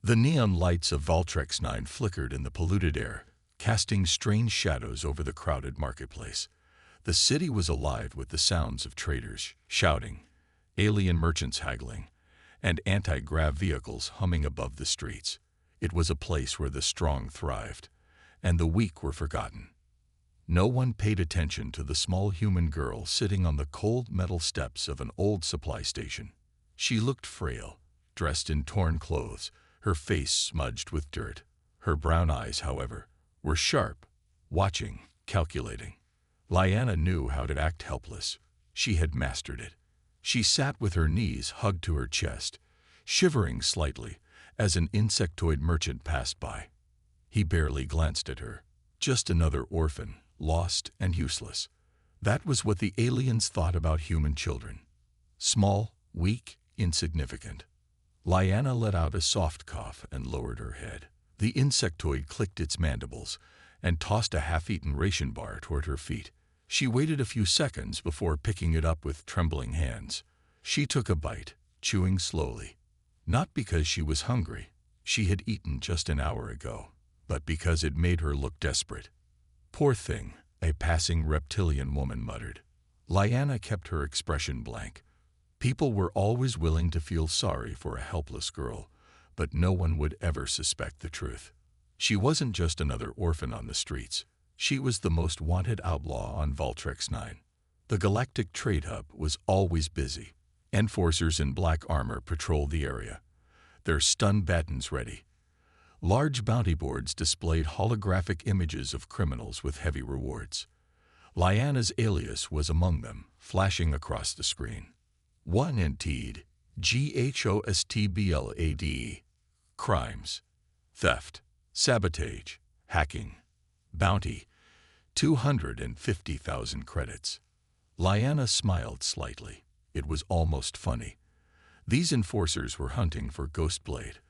The neon lights of Valtrex 9 flickered in the polluted air, casting strange shadows over the crowded marketplace. The city was alive with the sounds of traders shouting, alien merchants haggling, and anti-grav vehicles humming above the streets. It was a place where the strong thrived, and the weak were forgotten. No one paid attention to the small human girl sitting on the cold metal steps of an old supply station. She looked frail, dressed in torn clothes, her face smudged with dirt. Her brown eyes, however, were sharp, watching, calculating. Lyanna knew how to act helpless. She had mastered it. She sat with her knees hugged to her chest, shivering slightly as an insectoid merchant passed by. He barely glanced at her. Just another orphan, lost and useless. That was what the aliens thought about human children. Small, weak, insignificant. Lyanna let out a soft cough and lowered her head. The insectoid clicked its mandibles and tossed a half-eaten ration bar toward her feet. She waited a few seconds before picking it up with trembling hands. She took a bite, chewing slowly. Not because she was hungry. She had eaten just an hour ago, but because it made her look desperate. "Poor thing," a passing reptilian woman muttered. Lyanna kept her expression blank. People were always willing to feel sorry for a helpless girl, but no one would ever suspect the truth. She wasn't just another orphan on the streets. She was the most wanted outlaw on Valtrex 9. The galactic trade hub was always busy. Enforcers in black armor patrolled the area, their stun batons ready. Large bounty boards displayed holographic images of criminals with heavy rewards. Lyanna's alias was among them, flashing across the screen. One indeed, GHOSTBLADE. Crimes, theft, sabotage, hacking, bounty, 250,000 credits. Lyanna smiled slightly. It was almost funny. These enforcers were hunting for Ghostblade,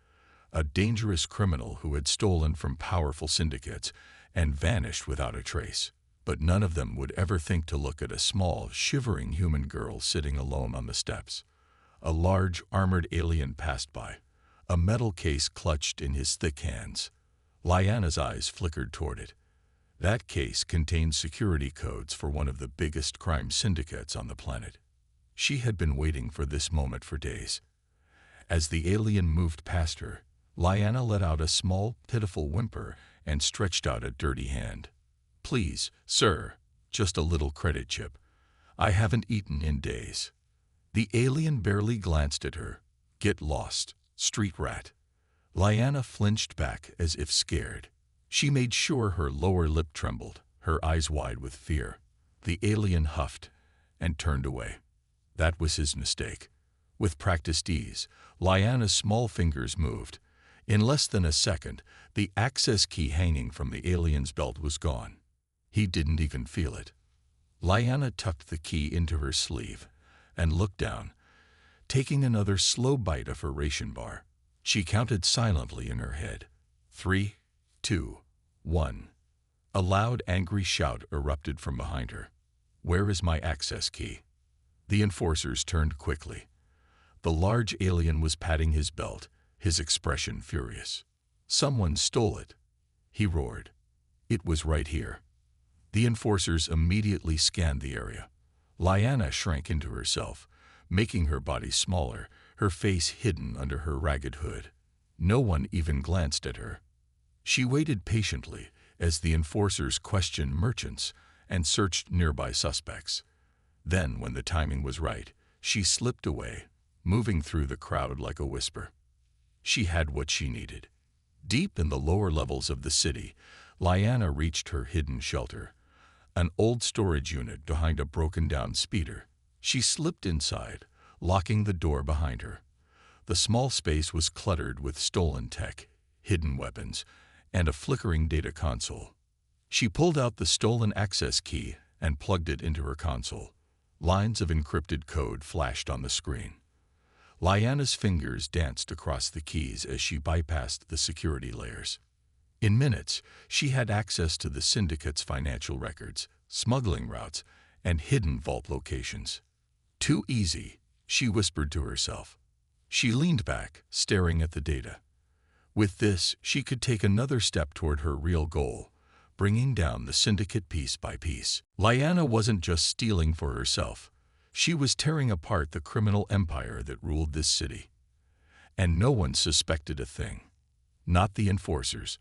a dangerous criminal who had stolen from powerful syndicates and vanished without a trace. But none of them would ever think to look at a small, shivering human girl sitting alone on the steps. A large, armored alien passed by, a metal case clutched in his thick hands. Lyanna's eyes flickered toward it. That case contained security codes for one of the biggest crime syndicates on the planet. She had been waiting for this moment for days. As the alien moved past her, Lyanna let out a small, pitiful whimper and stretched out a dirty hand. "Please, sir, just a little credit chip. I haven't eaten in days." The alien barely glanced at her. "Get lost, street rat." Lyanna flinched back as if scared. She made sure her lower lip trembled, her eyes wide with fear. The alien huffed and turned away. That was his mistake. With practiced ease, Lyanna's small fingers moved. In less than a second, the access key hanging from the alien's belt was gone. He didn't even feel it. Lyanna tucked the key into her sleeve and looked down, taking another slow bite of her ration bar. She counted silently in her head. 3, 2, 1. A loud, angry shout erupted from behind her. "Where is my access key?" The enforcers turned quickly. The large alien was patting his belt, his expression furious. "Someone stole it," he roared. "It was right here." The enforcers immediately scanned the area. Lyanna shrank into herself, making her body smaller, her face hidden under her ragged hood. No one even glanced at her. She waited patiently as the enforcers questioned merchants and searched nearby suspects. Then, when the timing was right, she slipped away, moving through the crowd like a whisper. She had what she needed. Deep in the lower levels of the city, Lyanna reached her hidden shelter, an old storage unit behind a broken-down speeder. She slipped inside, locking the door behind her. The small space was cluttered with stolen tech, hidden weapons, and a flickering data console. She pulled out the stolen access key and plugged it into her console. Lines of encrypted code flashed on the screen. Lyanna's fingers danced across the keys as she bypassed the security layers. In minutes, she had access to the syndicate's financial records, smuggling routes, and hidden vault locations. "Too easy," she whispered to herself. She leaned back, staring at the data. With this, she could take another step toward her real goal, bringing down the syndicate piece by piece. Lyanna wasn't just stealing for herself. She was tearing apart the criminal empire that ruled this city. And no one suspected a thing. Not the enforcers,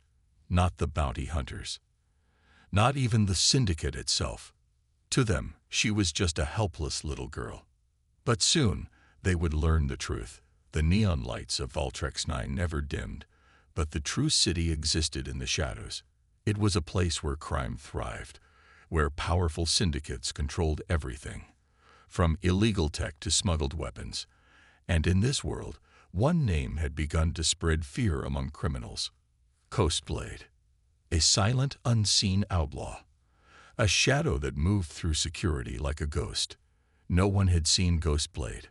not the bounty hunters, not even the syndicate itself. To them, she was just a helpless little girl. But soon, they would learn the truth. The neon lights of Valtrex 9 never dimmed, but the true city existed in the shadows. It was a place where crime thrived, where powerful syndicates controlled everything, from illegal tech to smuggled weapons. And in this world, one name had begun to spread fear among criminals: Ghostblade, a silent, unseen outlaw, a shadow that moved through security like a ghost. No one had seen Ghostblade.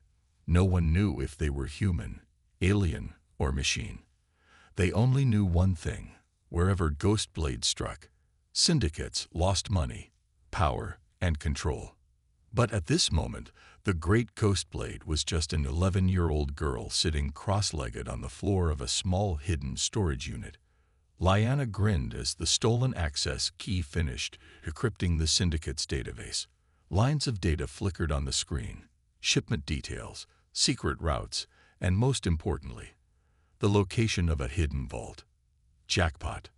No one knew if they were human, alien, or machine. They only knew one thing: wherever Ghostblade struck, syndicates lost money, power, and control. But at this moment, the great Ghostblade was just an 11-year-old girl sitting cross-legged on the floor of a small hidden storage unit. Lyanna grinned as the stolen access key finished decrypting the syndicate's database. Lines of data flickered on the screen: shipment details, secret routes, and most importantly, the location of a hidden vault. Jackpot.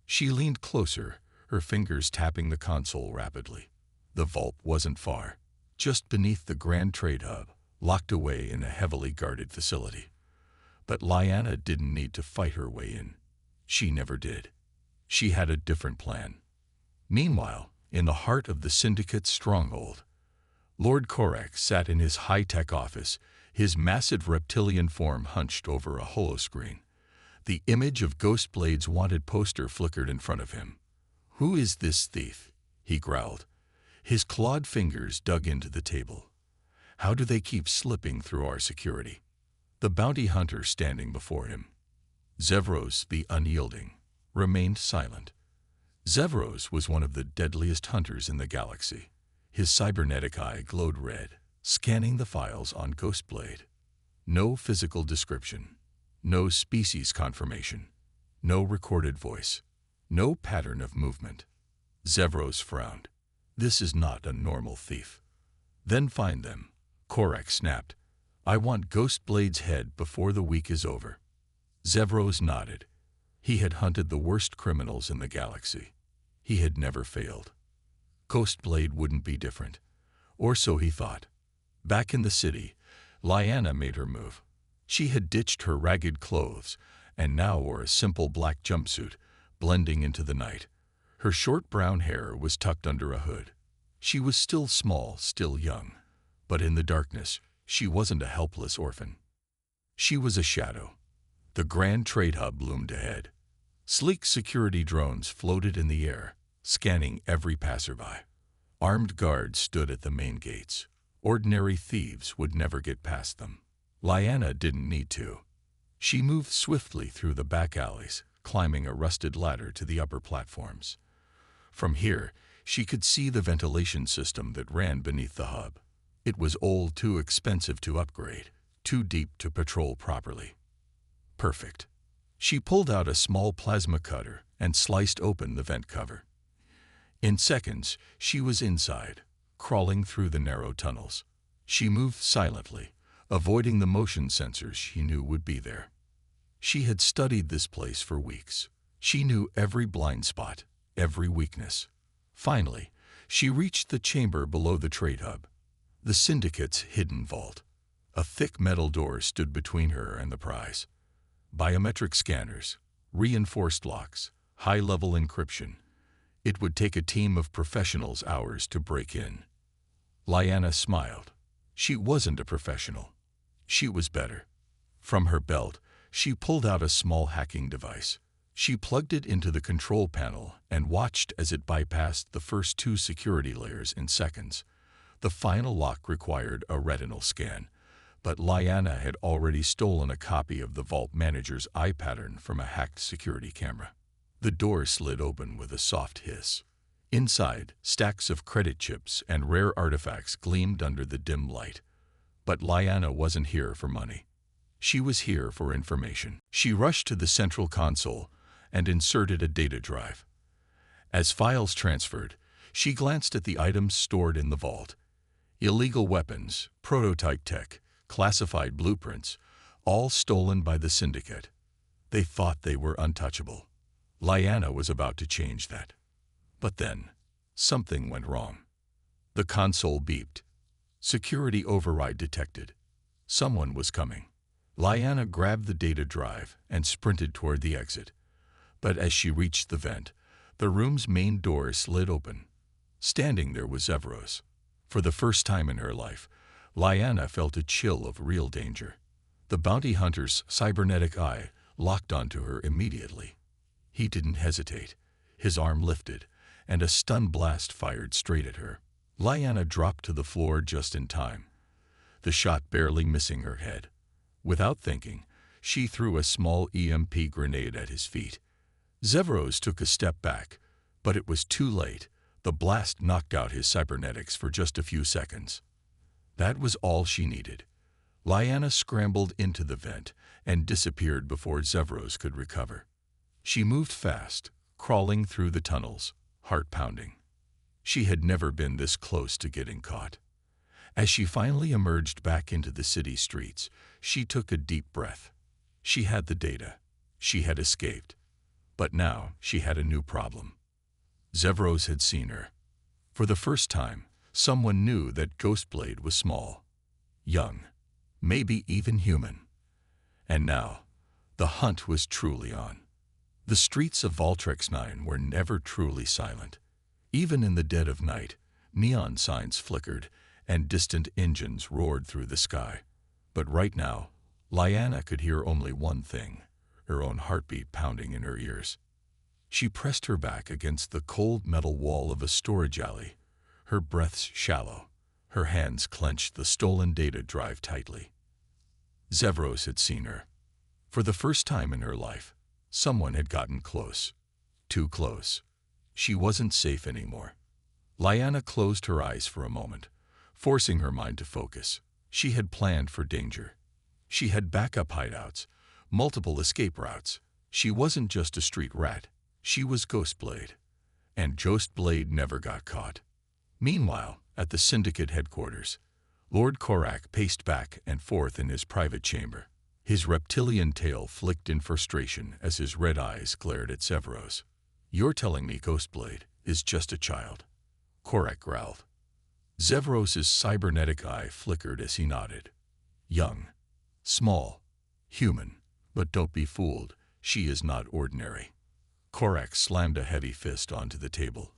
She leaned closer, her fingers tapping the console rapidly. The vault wasn't far, just beneath the Grand Trade Hub, locked away in a heavily guarded facility. But Lyanna didn't need to fight her way in. She never did. She had a different plan. Meanwhile, in the heart of the syndicate's stronghold, Lord Korak sat in his high-tech office, his massive reptilian form hunched over a holoscreen. The image of Ghostblade's wanted poster flickered in front of him. "Who is this thief?" he growled. His clawed fingers dug into the table. "How do they keep slipping through our security?" The bounty hunter standing before him, Zevros the Unyielding, remained silent. Zevros was one of the deadliest hunters in the galaxy. His cybernetic eye glowed red, scanning the files on Ghostblade. No physical description, no species confirmation, no recorded voice, no pattern of movement. Zevros frowned. "This is not a normal thief." "Then find them," Korak snapped. "I want Ghostblade's head before the week is over." Zevros nodded. He had hunted the worst criminals in the galaxy. He had never failed. Ghostblade wouldn't be different. Or so he thought. Back in the city, Lyanna made her move. She had ditched her ragged clothes and now wore a simple black jumpsuit, blending into the night. Her short brown hair was tucked under a hood. She was still small, still young, but in the darkness, she wasn't a helpless orphan. She was a shadow. The Grand Trade Hub loomed ahead. Sleek security drones floated in the air, scanning every passerby. Armed guards stood at the main gates. Ordinary thieves would never get past them. Lyanna didn't need to. She moved swiftly through the back alleys, climbing a rusted ladder to the upper platforms. From here, she could see the ventilation system that ran beneath the hub. It was old, too expensive to upgrade, too deep to patrol properly. Perfect. She pulled out a small plasma cutter and sliced open the vent cover. In seconds, she was inside, crawling through the narrow tunnels. She moved silently, avoiding the motion sensors she knew would be there. She had studied this place for weeks. She knew every blind spot, every weakness. Finally, she reached the chamber below the trade hub, the syndicate's hidden vault. A thick metal door stood between her and the prize. Biometric scanners, reinforced locks, high-level encryption. It would take a team of professionals hours to break in. Lyanna smiled. She wasn't a professional. She was better. From her belt, she pulled out a small hacking device. She plugged it into the control panel and watched as it bypassed the first 2 security layers in seconds. The final lock required a retinal scan, but Lyanna had already stolen a copy of the vault manager's eye pattern from a hacked security camera. The door slid open with a soft hiss. Inside, stacks of credit chips and rare artifacts gleamed under the dim light. But Lyanna wasn't here for money. She was here for information. She rushed to the central console and inserted a data drive. As files transferred, she glanced at the items stored in the vault. Illegal weapons, prototype tech, classified blueprints, all stolen by the Syndicate. They thought they were untouchable. Lyanna was about to change that. But then, something went wrong. The console beeped. Security override detected. Someone was coming. Lyanna grabbed the data drive and sprinted toward the exit. But as she reached the vent, the room's main door slid open. Standing there was Zevros. For the first time in her life, Lyanna felt a chill of real danger. The bounty hunter's cybernetic eye locked onto her immediately. He didn't hesitate. His arm lifted, and a stun blast fired straight at her. Lyanna dropped to the floor just in time, the shot barely missing her head. Without thinking, she threw a small EMP grenade at his feet. Zevros took a step back, but it was too late. The blast knocked out his cybernetics for just a few seconds. That was all she needed. Lyanna scrambled into the vent and disappeared before Zevros could recover. She moved fast, crawling through the tunnels, heart pounding. She had never been this close to getting caught. As she finally emerged back into the city streets, she took a deep breath. She had the data. She had escaped. But now she had a new problem. Zevros had seen her. For the first time, someone knew that Ghostblade was small, young, maybe even human. And now, the hunt was truly on. The streets of Valtrex 9 were never truly silent. Even in the dead of night, neon signs flickered and distant engines roared through the sky. But right now, Lyanna could hear only one thing, her own heartbeat pounding in her ears. She pressed her back against the cold metal wall of a storage alley, her breaths shallow. Her hands clenched the stolen data drive tightly. Zevros had seen her. For the first time in her life, someone had gotten close. Too close. She wasn't safe anymore. Lyanna closed her eyes for a moment, forcing her mind to focus. She had planned for danger. She had backup hideouts, multiple escape routes. She wasn't just a street rat. She was Ghostblade. And Ghostblade never got caught. Meanwhile, at the Syndicate headquarters, Lord Korak paced back and forth in his private chamber. His reptilian tail flicked in frustration as his red eyes glared at Zevros. "You're telling me Ghostblade is just a child?" Korak growled. Zevros' cybernetic eye flickered as he nodded. "Young, small, human, but don't be fooled, she is not ordinary." Korak slammed a heavy fist onto the table.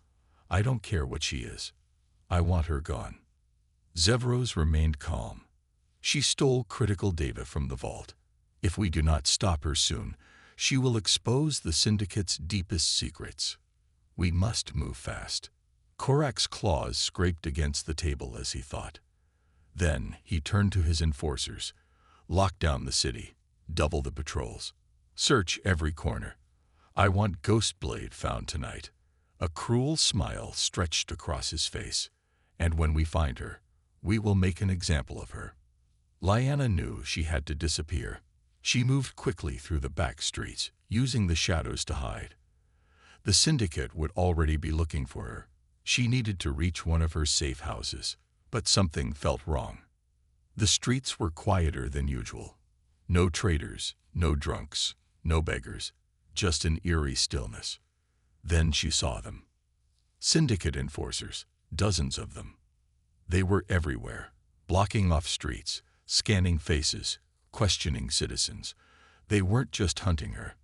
"I don't care what she is. I want her gone." Zevros remained calm. "She stole critical data from the vault. If we do not stop her soon, she will expose the Syndicate's deepest secrets. We must move fast." Korak's claws scraped against the table as he thought. Then he turned to his enforcers. "Lock down the city. Double the patrols. Search every corner. I want Ghostblade found tonight." A cruel smile stretched across his face. "And when we find her, we will make an example of her." Lyanna knew she had to disappear. She moved quickly through the back streets, using the shadows to hide. The Syndicate would already be looking for her. She needed to reach one of her safe houses, but something felt wrong. The streets were quieter than usual. No traders, no drunks, no beggars, just an eerie stillness. Then she saw them. Syndicate enforcers, dozens of them. They were everywhere, blocking off streets, scanning faces, questioning citizens. They weren't just hunting her.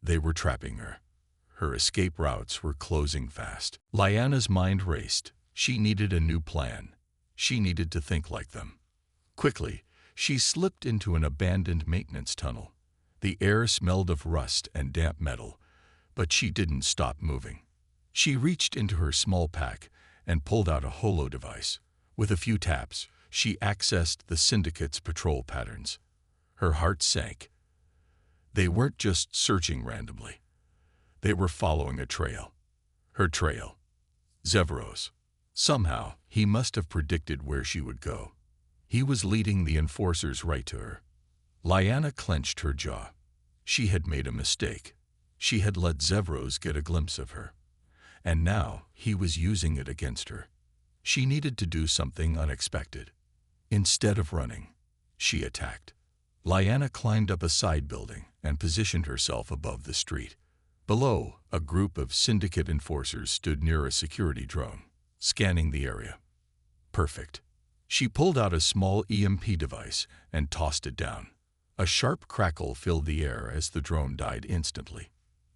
They were trapping her. Her escape routes were closing fast. Lyanna's mind raced. She needed a new plan. She needed to think like them. Quickly, she slipped into an abandoned maintenance tunnel. The air smelled of rust and damp metal, but she didn't stop moving. She reached into her small pack and pulled out a holo device. With a few taps, she accessed the Syndicate's patrol patterns. Her heart sank. They weren't just searching randomly. They were following a trail. Her trail. Zevros. Somehow, he must have predicted where she would go. He was leading the enforcers right to her. Lyanna clenched her jaw. She had made a mistake. She had let Zevros get a glimpse of her, and now he was using it against her. She needed to do something unexpected. Instead of running, she attacked. Lyanna climbed up a side building and positioned herself above the street. Below, a group of Syndicate enforcers stood near a security drone, scanning the area. Perfect. She pulled out a small EMP device and tossed it down. A sharp crackle filled the air as the drone died instantly.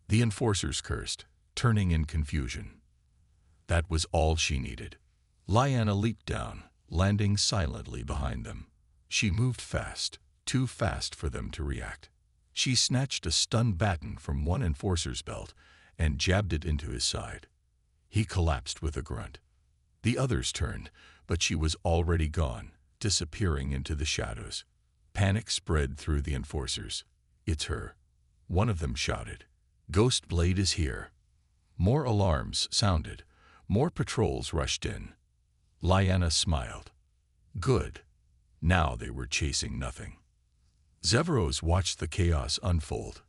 The enforcers cursed, turning in confusion. That was all she needed. Lyanna leaped down, landing silently behind them. She moved fast, too fast for them to react. She snatched a stun baton from one enforcer's belt and jabbed it into his side. He collapsed with a grunt. The others turned, but she was already gone, disappearing into the shadows. Panic spread through the enforcers. "It's her," one of them shouted. "Ghostblade is here." More alarms sounded. More patrols rushed in. Lyanna smiled. Good. Now they were chasing nothing. Zevros watched the chaos unfold.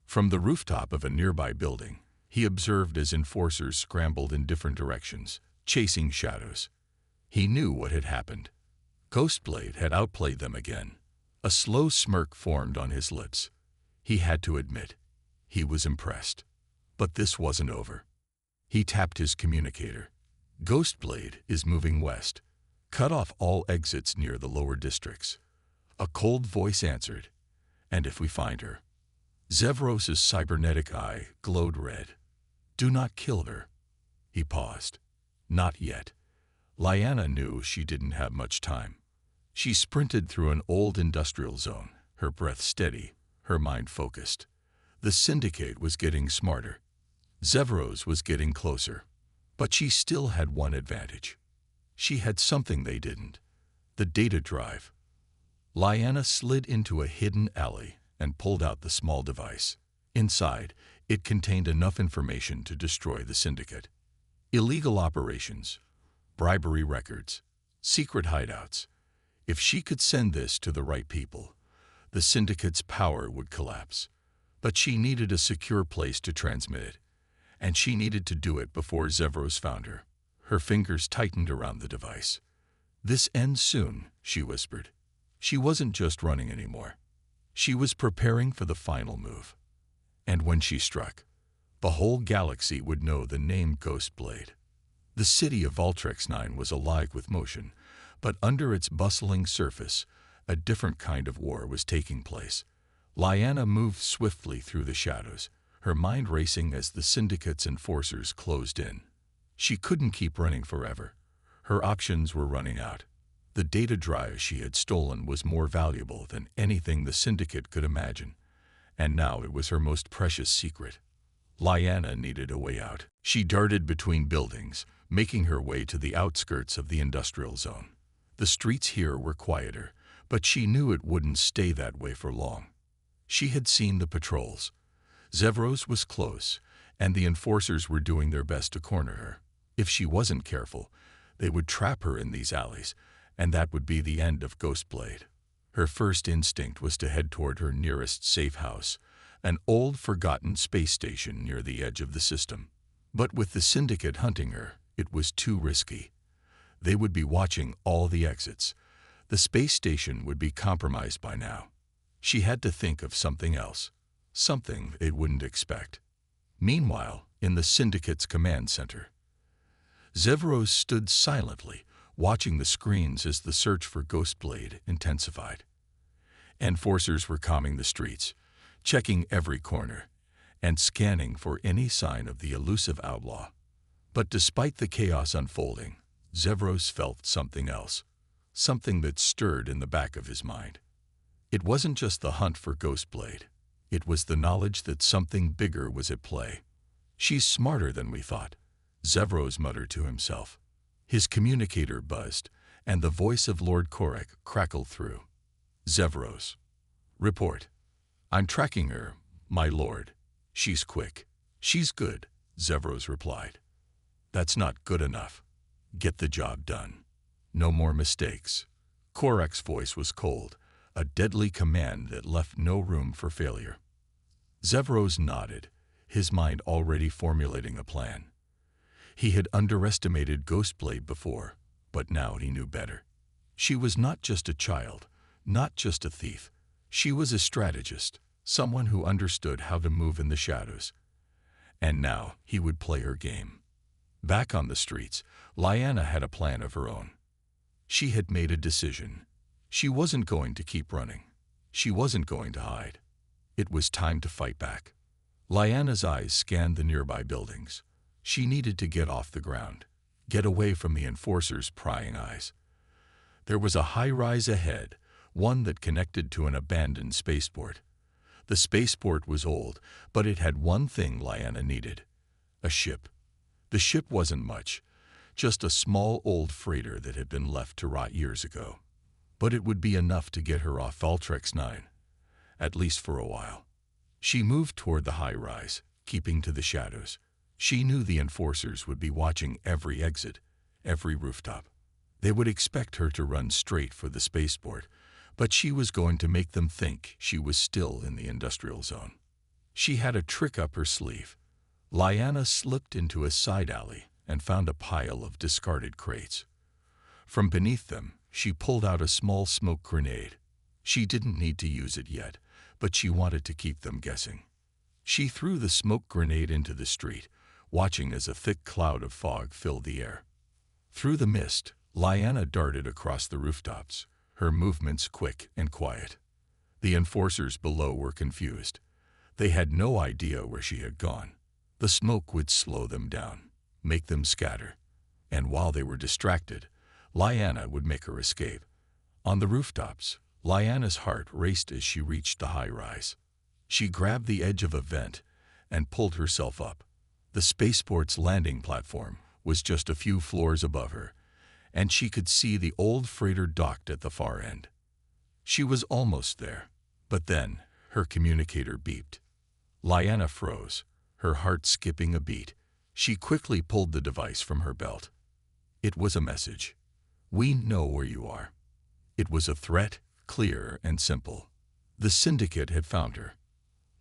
From the rooftop of a nearby building, he observed as enforcers scrambled in different directions, chasing shadows. He knew what had happened. Ghostblade had outplayed them again. A slow smirk formed on his lips. He had to admit, he was impressed. But this wasn't over. He tapped his communicator. "Ghostblade is moving west. Cut off all exits near the lower districts." A cold voice answered, "And if we find her?" Zevros' cybernetic eye glowed red. "Do not kill her." He paused. Not yet. Lyanna knew she didn't have much time. She sprinted through an old industrial zone, her breath steady, her mind focused. The Syndicate was getting smarter. Zevros was getting closer. But she still had one advantage. She had something they didn't: the data drive. Lyanna slid into a hidden alley and pulled out the small device. Inside, it contained enough information to destroy the Syndicate. Illegal operations, bribery records, secret hideouts. If she could send this to the right people, the Syndicate's power would collapse. But she needed a secure place to transmit it, and she needed to do it before Zevros found her. Her fingers tightened around the device. "This ends soon," she whispered. She wasn't just running anymore. She was preparing for the final move. And when she struck, the whole galaxy would know the name Ghostblade. The city of Valtrex 9 was alive with motion, but under its bustling surface, a different kind of war was taking place. Lyanna moved swiftly through the shadows, her mind racing as the Syndicate's enforcers closed in. She couldn't keep running forever. Her options were running out. The data drive she had stolen was more valuable than anything the Syndicate could imagine, and now it was her most precious secret. Lyanna needed a way out. She darted between buildings, making her way to the outskirts of the industrial zone. The streets here were quieter, but she knew it wouldn't stay that way for long. She had seen the patrols. Zevros was close, and the enforcers were doing their best to corner her. If she wasn't careful, they would trap her in these alleys, and that would be the end of Ghostblade. Her first instinct was to head toward her nearest safe house, an old, forgotten space station near the edge of the system. But with the Syndicate hunting her, it was too risky. They would be watching all the exits. The space station would be compromised by now. She had to think of something else, something it wouldn't expect. Meanwhile, in the Syndicate's command center, Zevros stood silently, watching the screens as the search for Ghostblade intensified. Enforcers were combing the streets, checking every corner, and scanning for any sign of the elusive outlaw. But despite the chaos unfolding, Zevros felt something else, something that stirred in the back of his mind. It wasn't just the hunt for Ghostblade. It was the knowledge that something bigger was at play. "She's smarter than we thought," Zevros muttered to himself. His communicator buzzed, and the voice of Lord Korek crackled through. "Zevros. Report. I'm tracking her, my lord. She's quick. She's good," Zevros replied. "That's not good enough. Get the job done. No more mistakes." Korek's voice was cold, a deadly command that left no room for failure. Zevros nodded, his mind already formulating a plan. He had underestimated Ghostblade before, but now he knew better. She was not just a child, not just a thief. She was a strategist, someone who understood how to move in the shadows. And now he would play her game. Back on the streets, Lyanna had a plan of her own. She had made a decision. She wasn't going to keep running. She wasn't going to hide. It was time to fight back. Lyanna's eyes scanned the nearby buildings. She needed to get off the ground, get away from the enforcers' prying eyes. There was a high-rise ahead, one that connected to an abandoned spaceport. The spaceport was old, but it had one thing Lyanna needed: a ship. The ship wasn't much, just a small old freighter that had been left to rot years ago. But it would be enough to get her off Valtrex 9, at least for a while. She moved toward the high-rise, keeping to the shadows. She knew the enforcers would be watching every exit, every rooftop. They would expect her to run straight for the spaceport, but she was going to make them think she was still in the industrial zone. She had a trick up her sleeve. Lyanna slipped into a side alley and found a pile of discarded crates. From beneath them, she pulled out a small smoke grenade. She didn't need to use it yet, but she wanted to keep them guessing. She threw the smoke grenade into the street, watching as a thick cloud of fog filled the air. Through the mist, Lyanna darted across the rooftops, her movements quick and quiet. The enforcers below were confused. They had no idea where she had gone. The smoke would slow them down, make them scatter. And while they were distracted, Lyanna would make her escape. On the rooftops, Lyanna's heart raced as she reached the high-rise. She grabbed the edge of a vent and pulled herself up. The spaceport's landing platform was just a few floors above her, and she could see the old freighter docked at the far end. She was almost there, but then her communicator beeped. Lyanna froze, her heart skipping a beat. She quickly pulled the device from her belt. It was a message. "We know where you are." It was a threat, clear and simple. The syndicate had found her.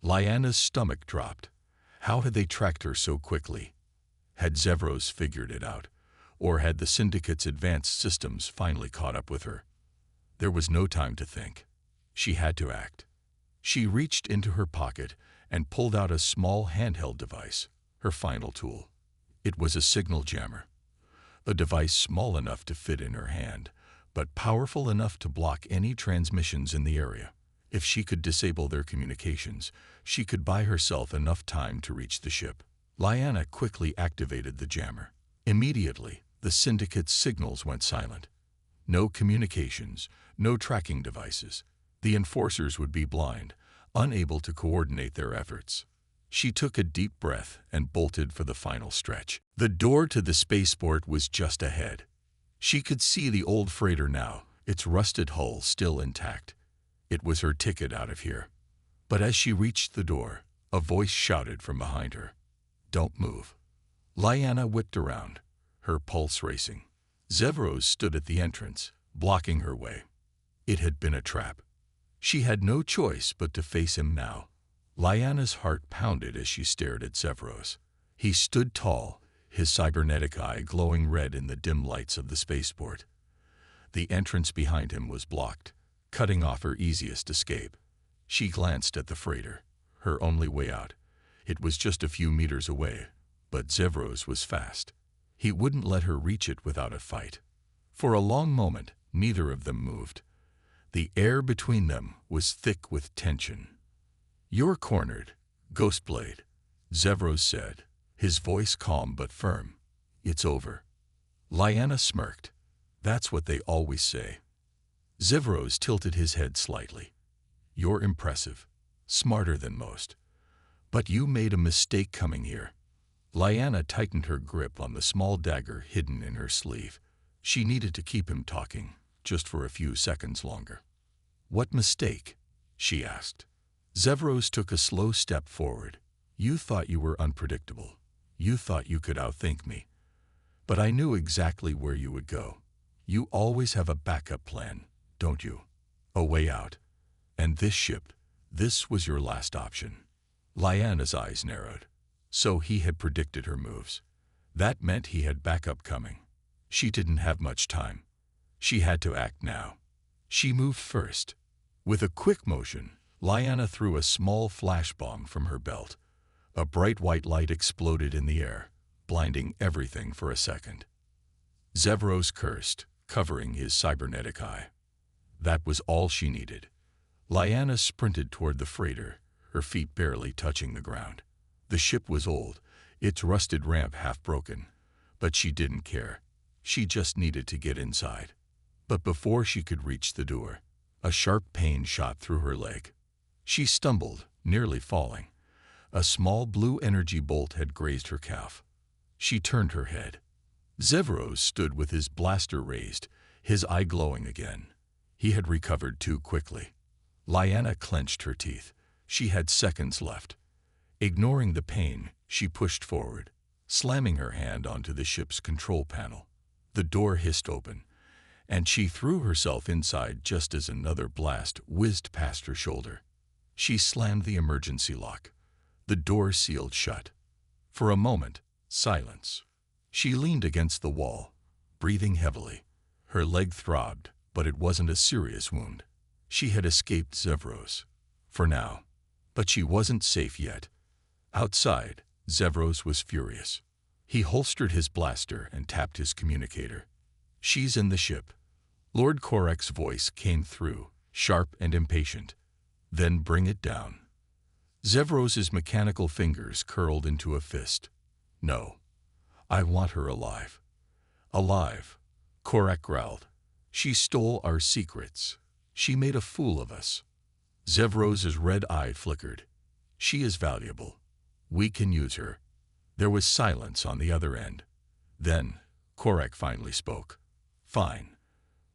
Lyanna's stomach dropped. How had they tracked her so quickly? Had Zevros figured it out? Or had the syndicate's advanced systems finally caught up with her? There was no time to think. She had to act. She reached into her pocket and pulled out a small handheld device, her final tool. It was a signal jammer, a device small enough to fit in her hand, but powerful enough to block any transmissions in the area. If she could disable their communications, she could buy herself enough time to reach the ship. Lyanna quickly activated the jammer. Immediately, the syndicate's signals went silent. No communications, no tracking devices. The enforcers would be blind, unable to coordinate their efforts. She took a deep breath and bolted for the final stretch. The door to the spaceport was just ahead. She could see the old freighter now, its rusted hull still intact. It was her ticket out of here. But as she reached the door, a voice shouted from behind her, "Don't move." Lyanna whipped around, her pulse racing. Zevros stood at the entrance, blocking her way. It had been a trap. She had no choice but to face him now. Lyanna's heart pounded as she stared at Zevros. He stood tall, his cybernetic eye glowing red in the dim lights of the spaceport. The entrance behind him was blocked, cutting off her easiest escape. She glanced at the freighter, her only way out. It was just a few meters away, but Zevros was fast. He wouldn't let her reach it without a fight. For a long moment, neither of them moved. The air between them was thick with tension. "You're cornered, Ghostblade," Zevros said, his voice calm but firm. "It's over." Lyanna smirked. "That's what they always say." Zevros tilted his head slightly. "You're impressive, smarter than most. But you made a mistake coming here." Lyanna tightened her grip on the small dagger hidden in her sleeve. She needed to keep him talking, just for a few seconds longer. "What mistake?" she asked. Zevros took a slow step forward. "You thought you were unpredictable. You thought you could outthink me. But I knew exactly where you would go. You always have a backup plan, don't you? A way out." And this ship, this was your last option. Lyanna's eyes narrowed. So he had predicted her moves. That meant he had backup coming. She didn't have much time. She had to act now. She moved first. With a quick motion, Lyanna threw a small flash bomb from her belt. A bright white light exploded in the air, blinding everything for a second. Zevros cursed, covering his cybernetic eye. That was all she needed. Lyanna sprinted toward the freighter, her feet barely touching the ground. The ship was old, its rusted ramp half broken, but she didn't care. She just needed to get inside. But before she could reach the door, a sharp pain shot through her leg. She stumbled, nearly falling. A small blue energy bolt had grazed her calf. She turned her head. Zevros stood with his blaster raised, his eye glowing again. He had recovered too quickly. Lyanna clenched her teeth. She had seconds left. Ignoring the pain, she pushed forward, slamming her hand onto the ship's control panel. The door hissed open, and she threw herself inside just as another blast whizzed past her shoulder. She slammed the emergency lock. The door sealed shut. For a moment, silence. She leaned against the wall, breathing heavily. Her leg throbbed, but it wasn't a serious wound. She had escaped Zevros. For now. But she wasn't safe yet. Outside, Zevros was furious. He holstered his blaster and tapped his communicator. "She's in the ship." Lord Korek's voice came through, sharp and impatient. "Then bring it down." Zevros's mechanical fingers curled into a fist. "No. I want her alive." "Alive," Korek growled. "She stole our secrets. She made a fool of us." Zevros's red eye flickered. "She is valuable. We can use her." There was silence on the other end. Then, Korek finally spoke. "Fine.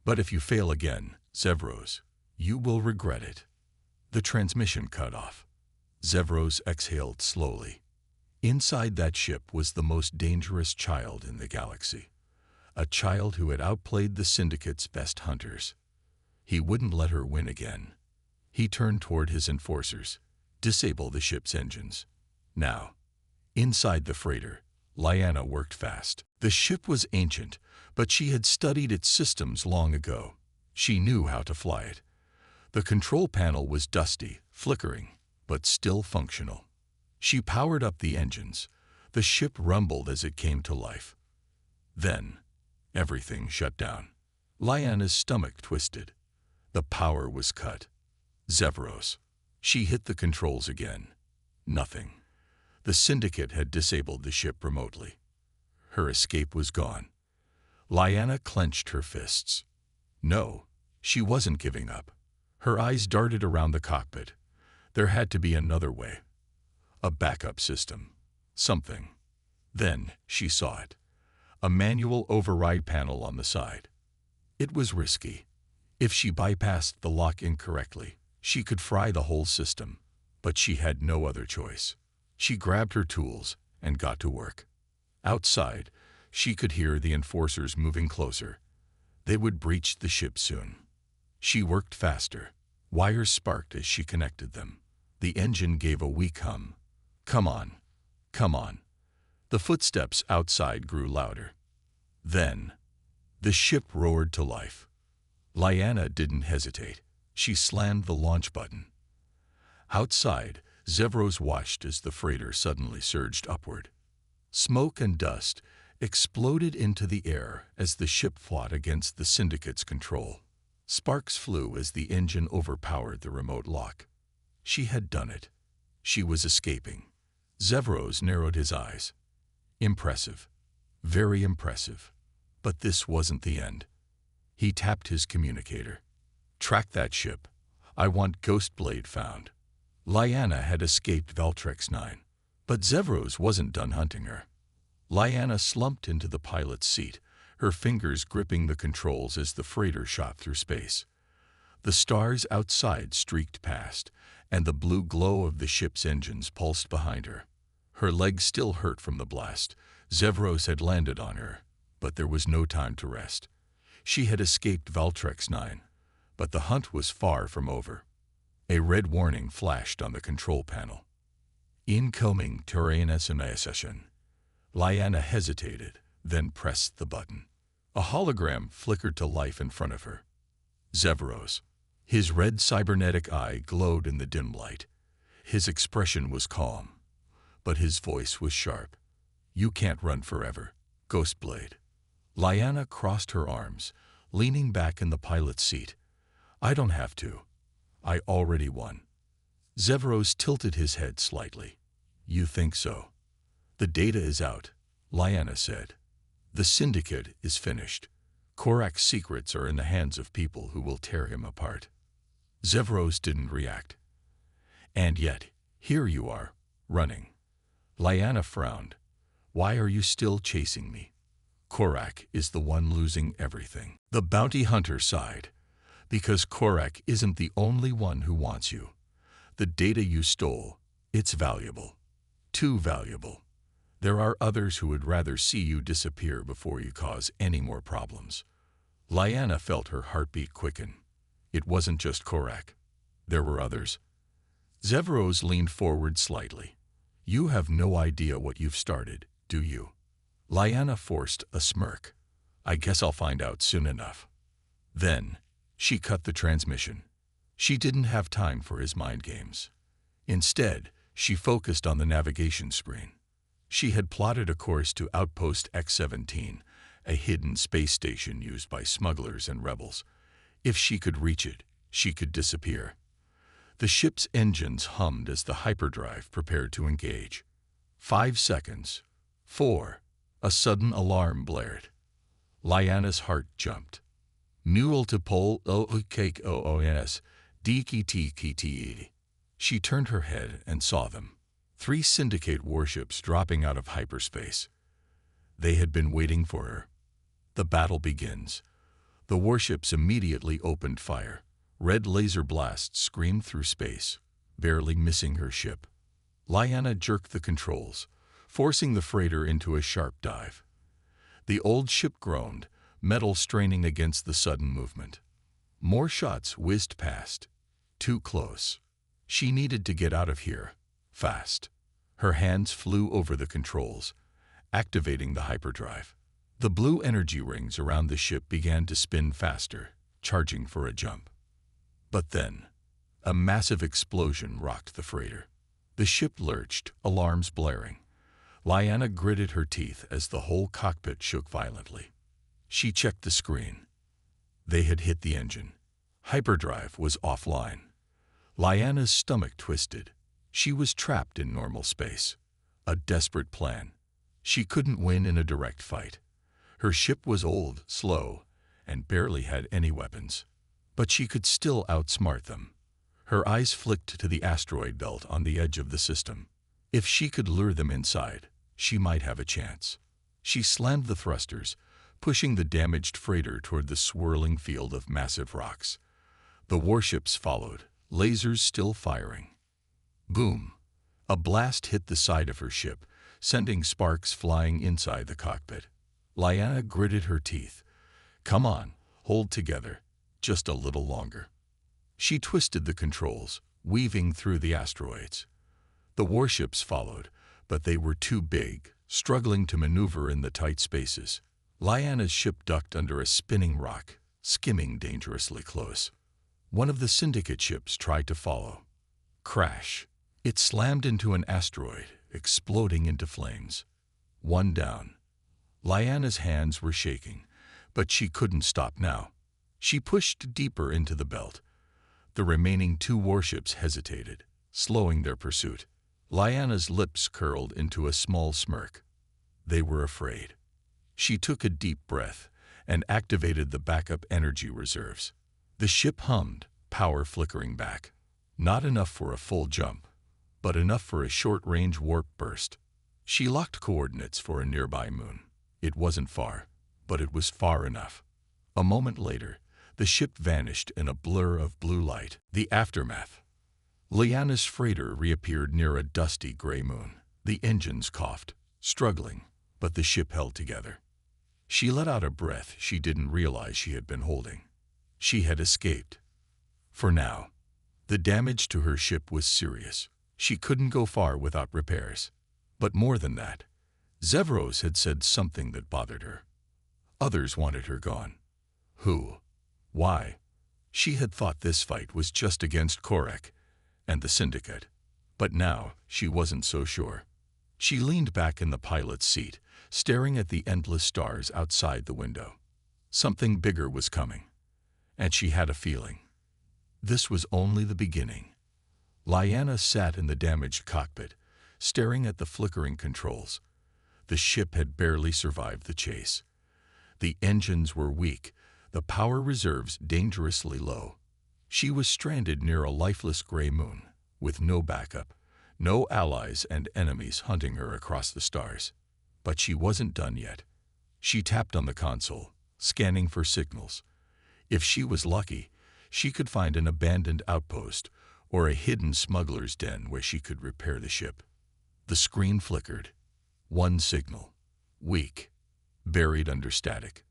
But if you fail again, Zevros, you will regret it." The transmission cut off. Zevros exhaled slowly. Inside that ship was the most dangerous child in the galaxy. A child who had outplayed the Syndicate's best hunters. He wouldn't let her win again. He turned toward his enforcers. "Disable the ship's engines." Now. Inside the freighter, Lyanna worked fast. The ship was ancient, but she had studied its systems long ago. She knew how to fly it. The control panel was dusty, flickering, but still functional. She powered up the engines. The ship rumbled as it came to life. Then, everything shut down. Lyanna's stomach twisted. The power was cut. Zevros. She hit the controls again. Nothing. The Syndicate had disabled the ship remotely. Her escape was gone. Lyanna clenched her fists. No, she wasn't giving up. Her eyes darted around the cockpit. There had to be another way. A backup system. Something. Then she saw it. A manual override panel on the side. It was risky. If she bypassed the lock incorrectly, she could fry the whole system. But she had no other choice. She grabbed her tools and got to work. Outside, she could hear the enforcers moving closer. They would breach the ship soon. She worked faster. Wires sparked as she connected them. The engine gave a weak hum. "Come on. Come on." The footsteps outside grew louder. Then, the ship roared to life. Lyanna didn't hesitate. She slammed the launch button. Outside, Zevros watched as the freighter suddenly surged upward. Smoke and dust exploded into the air as the ship fought against the Syndicate's control. Sparks flew as the engine overpowered the remote lock. She had done it. She was escaping. Zevros narrowed his eyes. Impressive. Very impressive. But this wasn't the end. He tapped his communicator. "Track that ship. I want Ghostblade found." Lyanna had escaped Valtrex 9, but Zevros wasn't done hunting her. Lyanna slumped into the pilot's seat, her fingers gripping the controls as the freighter shot through space. The stars outside streaked past, and the blue glow of the ship's engines pulsed behind her. Her legs still hurt from the blast. Zevros had landed on her, but there was no time to rest. She had escaped Valtrex 9, but the hunt was far from over. A red warning flashed on the control panel. Incoming terrain session. Lyanna hesitated, then pressed the button. A hologram flickered to life in front of her. Zevros. His red cybernetic eye glowed in the dim light. His expression was calm, but his voice was sharp. You can't run forever, Ghostblade. Lyanna crossed her arms, leaning back in the pilot's seat. I don't have to. I already won. Zevros tilted his head slightly. You think so? The data is out, Lyanna said. The syndicate is finished. Korrak's secrets are in the hands of people who will tear him apart. Zevros didn't react. And yet, here you are, running. Lyanna frowned. Why are you still chasing me? Korrak is the one losing everything. The bounty hunter sighed. Because Korrak isn't the only one who wants you. The data you stole, it's valuable. Too valuable. There are others who would rather see you disappear before you cause any more problems. Lyanna felt her heartbeat quicken. It wasn't just Korrak. There were others. Zevros leaned forward slightly. You have no idea what you've started, do you? Lyanna forced a smirk. I guess I'll find out soon enough. Then, she cut the transmission. She didn't have time for his mind games. Instead, she focused on the navigation screen. She had plotted a course to Outpost X-17, a hidden space station used by smugglers and rebels. If she could reach it, she could disappear. The ship's engines hummed as the hyperdrive prepared to engage. 5 seconds. 4. A sudden alarm blared. Lyanna's heart jumped. Newell to pole OOKOONS DKTKTE. She turned her head and saw them. 3 syndicate warships dropping out of hyperspace. They had been waiting for her. The battle begins. The warships immediately opened fire. Red laser blasts screamed through space, barely missing her ship. Lyanna jerked the controls, forcing the freighter into a sharp dive. The old ship groaned, metal straining against the sudden movement. More shots whizzed past. Too close. She needed to get out of here, fast. Her hands flew over the controls, activating the hyperdrive. The blue energy rings around the ship began to spin faster, charging for a jump. But then, a massive explosion rocked the freighter. The ship lurched, alarms blaring. Lyanna gritted her teeth as the whole cockpit shook violently. She checked the screen. They had hit the engine. Hyperdrive was offline. Lyanna's stomach twisted. She was trapped in normal space. A desperate plan. She couldn't win in a direct fight. Her ship was old, slow, and barely had any weapons. But she could still outsmart them. Her eyes flicked to the asteroid belt on the edge of the system. If she could lure them inside, she might have a chance. She slammed the thrusters, pushing the damaged freighter toward the swirling field of massive rocks. The warships followed, lasers still firing. Boom! A blast hit the side of her ship, sending sparks flying inside the cockpit. Lyanna gritted her teeth. Come on, hold together. Just a little longer. She twisted the controls, weaving through the asteroids. The warships followed, but they were too big, struggling to maneuver in the tight spaces. Lyanna's ship ducked under a spinning rock, skimming dangerously close. One of the syndicate ships tried to follow. Crash! It slammed into an asteroid, exploding into flames. One down. Lyanna's hands were shaking, but she couldn't stop now. She pushed deeper into the belt. The remaining 2 warships hesitated, slowing their pursuit. Lyanna's lips curled into a small smirk. They were afraid. She took a deep breath and activated the backup energy reserves. The ship hummed, power flickering back. Not enough for a full jump, but enough for a short-range warp burst. She locked coordinates for a nearby moon. It wasn't far, but it was far enough. A moment later, the ship vanished in a blur of blue light. The aftermath. Lyanna's freighter reappeared near a dusty gray moon. The engines coughed, struggling, but the ship held together. She let out a breath she didn't realize she had been holding. She had escaped. For now. The damage to her ship was serious. She couldn't go far without repairs. But more than that, Zevros had said something that bothered her. Others wanted her gone. Who? Why? She had thought this fight was just against Korek and the Syndicate. But now she wasn't so sure. She leaned back in the pilot's seat, staring at the endless stars outside the window. Something bigger was coming, and she had a feeling. This was only the beginning. Lyanna sat in the damaged cockpit, staring at the flickering controls. The ship had barely survived the chase. The engines were weak, the power reserves dangerously low. She was stranded near a lifeless gray moon, with no backup, no allies and enemies hunting her across the stars. But she wasn't done yet. She tapped on the console, scanning for signals. If she was lucky, she could find an abandoned outpost or a hidden smuggler's den where she could repair the ship. The screen flickered. One signal. Weak. Buried under static.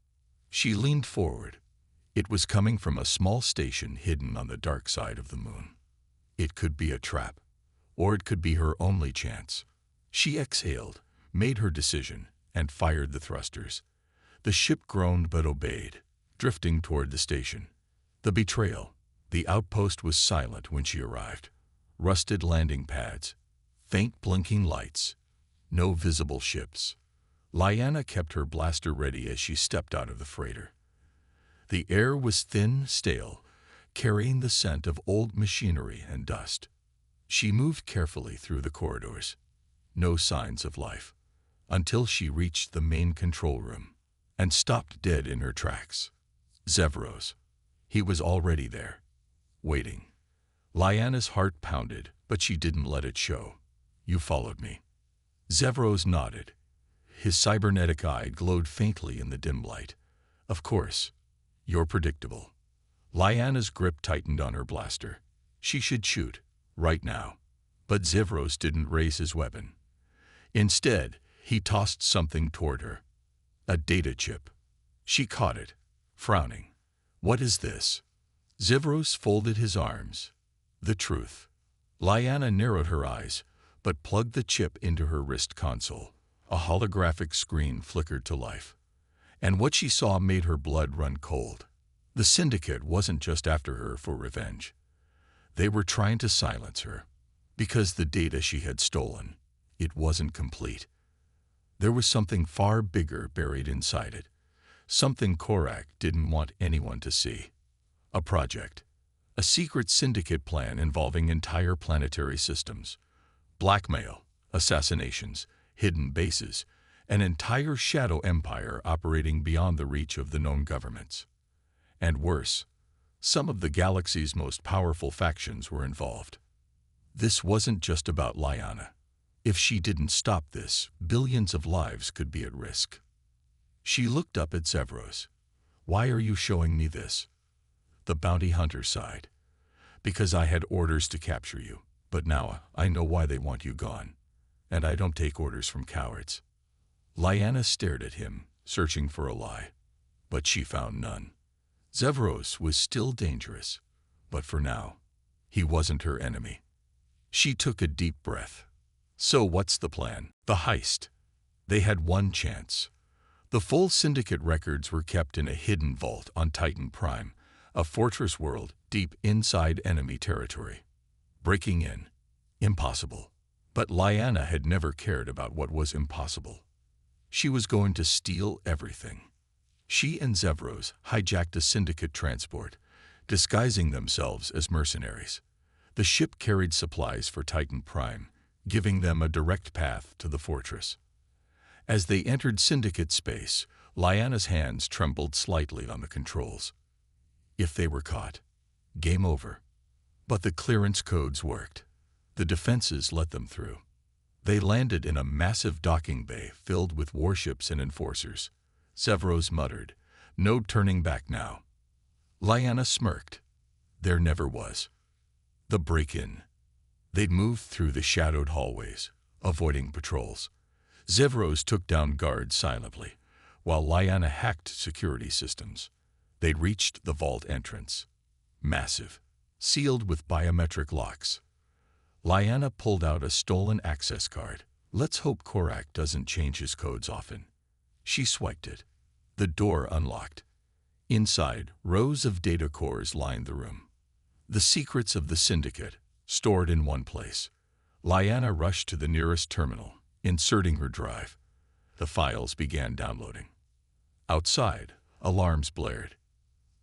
She leaned forward. It was coming from a small station hidden on the dark side of the moon. It could be a trap, or it could be her only chance. She exhaled, made her decision, and fired the thrusters. The ship groaned but obeyed, drifting toward the station. The betrayal. The outpost was silent when she arrived. Rusted landing pads, faint blinking lights, no visible ships. Lyanna kept her blaster ready as she stepped out of the freighter. The air was thin, stale, carrying the scent of old machinery and dust. She moved carefully through the corridors. No signs of life, until she reached the main control room and stopped dead in her tracks. Zevros. He was already there, waiting. Lyanna's heart pounded, but she didn't let it show. You followed me. Zevros nodded. His cybernetic eye glowed faintly in the dim light. Of course. You're predictable. Lyanna's grip tightened on her blaster. She should shoot, right now. But Zevros didn't raise his weapon. Instead, he tossed something toward her. A data chip. She caught it, frowning. What is this? Zevros folded his arms. The truth. Lyanna narrowed her eyes, but plugged the chip into her wrist console. A holographic screen flickered to life. And what she saw made her blood run cold. The Syndicate wasn't just after her for revenge. They were trying to silence her, because the data she had stolen, it wasn't complete. There was something far bigger buried inside it. Something Korek didn't want anyone to see. A project. A secret Syndicate plan involving entire planetary systems. Blackmail, assassinations, hidden bases, an entire shadow empire operating beyond the reach of the known governments. And worse, some of the galaxy's most powerful factions were involved. This wasn't just about Lyanna. If she didn't stop this, billions of lives could be at risk. She looked up at Zevros. Why are you showing me this? The bounty hunter sighed. Because I had orders to capture you, but now I know why they want you gone. And I don't take orders from cowards. Lyanna stared at him, searching for a lie. But she found none. Zevros was still dangerous, but for now, he wasn't her enemy. She took a deep breath. So what's the plan? The heist. They had one chance. The full Syndicate records were kept in a hidden vault on Titan Prime, a fortress world deep inside enemy territory. Breaking in. Impossible. But Lyanna had never cared about what was impossible. She was going to steal everything. She and Zevros hijacked a Syndicate transport, disguising themselves as mercenaries. The ship carried supplies for Titan Prime, giving them a direct path to the fortress. As they entered Syndicate space, Lyanna's hands trembled slightly on the controls. If they were caught, game over. But the clearance codes worked. The defenses let them through. They landed in a massive docking bay filled with warships and enforcers. Zevros muttered, "No turning back now." Lyanna smirked. There never was. The break-in. They'd moved through the shadowed hallways, avoiding patrols. Zevros took down guards silently, while Lyanna hacked security systems. They'd reached the vault entrance. Massive. sealed with biometric locks. Lyanna pulled out a stolen access card. Let's hope Korak doesn't change his codes often. She swiped it. The door unlocked. Inside, rows of data cores lined the room. The secrets of the syndicate, stored in one place. Lyanna rushed to the nearest terminal, inserting her drive. The files began downloading. Outside, alarms blared.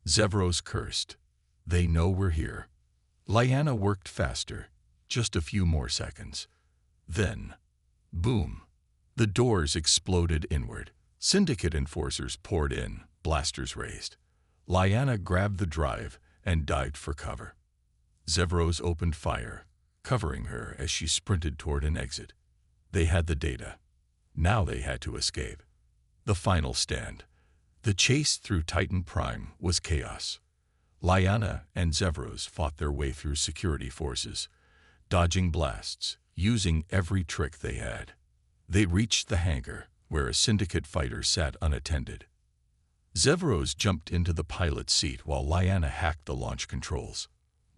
Zevros cursed. They know we're here. Lyanna worked faster, just a few more seconds. Then, boom, the doors exploded inward. Syndicate enforcers poured in, blasters raised. Lyanna grabbed the drive and dived for cover. Zevros opened fire, covering her as she sprinted toward an exit. They had the data. Now they had to escape. The final stand. The chase through Titan Prime was chaos. Lyanna and Zevros fought their way through security forces, dodging blasts, using every trick they had. They reached the hangar, where a syndicate fighter sat unattended. Zevros jumped into the pilot's seat while Lyanna hacked the launch controls.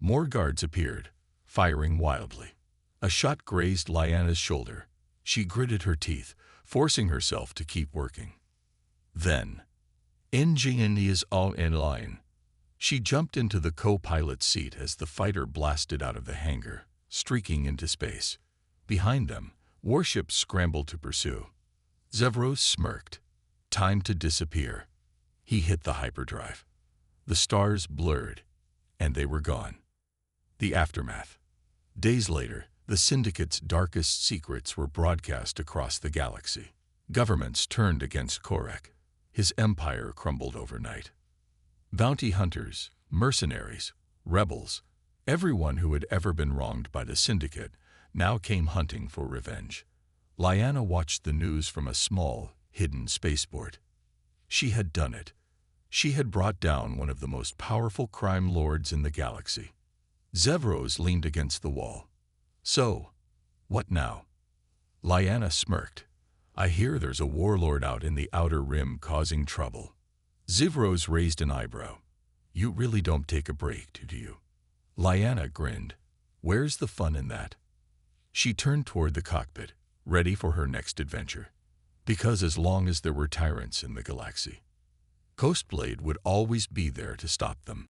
More guards appeared, firing wildly. A shot grazed Lyanna's shoulder. She gritted her teeth, forcing herself to keep working. Then, engine is all in line. She jumped into the co-pilot's seat as the fighter blasted out of the hangar, streaking into space. Behind them, warships scrambled to pursue. Zevros smirked. Time to disappear. He hit the hyperdrive. The stars blurred, and they were gone. The aftermath. Days later, the Syndicate's darkest secrets were broadcast across the galaxy. Governments turned against Korak. His empire crumbled overnight. Bounty hunters, mercenaries, rebels, everyone who had ever been wronged by the Syndicate now came hunting for revenge. Lyanna watched the news from a small, hidden spaceport. She had done it. She had brought down one of the most powerful crime lords in the galaxy. Zevros leaned against the wall. So, what now? Lyanna smirked. I hear there's a warlord out in the Outer Rim causing trouble. Zevros raised an eyebrow. You really don't take a break, do you? Lyanna grinned. Where's the fun in that? She turned toward the cockpit, ready for her next adventure. Because as long as there were tyrants in the galaxy, Ghostblade would always be there to stop them.